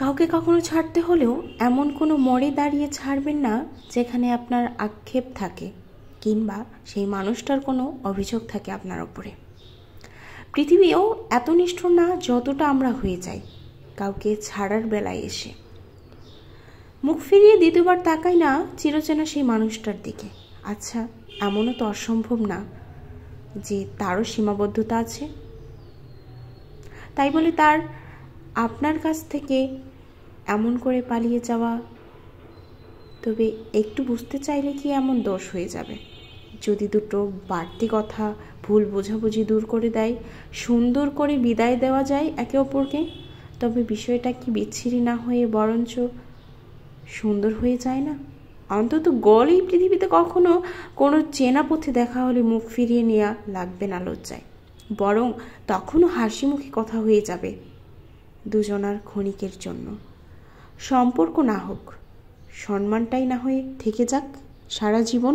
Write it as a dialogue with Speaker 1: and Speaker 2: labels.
Speaker 1: কাউকে কখনো ছাড়তে হলেও এমন কোনো মোড়ে দাঁড়িয়ে ছাড়বেন না যেখানে আপনার আক্ষেপ থাকে কিংবা সেই মানুষটার কোনো অভিযোগ থাকে আপনার ওপরে। পৃথিবীও এত নিষ্ঠুর না যতটা আমরা হয়ে যাই কাউকে ছাড়ার বেলায় এসে। মুখ ফিরিয়ে দ্বিতীয়বার তাকাই না চিরচেনা সেই মানুষটার দিকে। আচ্ছা, এমনও তো অসম্ভব না যে তারও সীমাবদ্ধতা আছে। তাই বলে তার আপনার কাছ থেকে এমন করে পালিয়ে যাওয়া, তবে একটু বুঝতে চাইলে কি এমন দোষ হয়ে যাবে? যদি দুটো বাড়তি কথা, ভুল বোঝাবুঝি দূর করে দেয়, সুন্দর করে বিদায় দেওয়া যায় একে অপরকে, তবে বিষয়টা কি বিচ্ছিরি না হয়ে বরঞ্চ সুন্দর হয়ে যায় না? অন্তত গলেই পৃথিবীতে কখনো কোনো চেনা পথে দেখা হলে মুখ ফিরিয়ে নেওয়া লাগবে না লজ্জায়, বরং তখনও হাসি মুখে কথা হয়ে যাবে দুজনার ক্ষণিকের জন্য। সম্পর্ক না হোক, সম্মানটাই না হয়ে থেকে যাক সারা জীবন।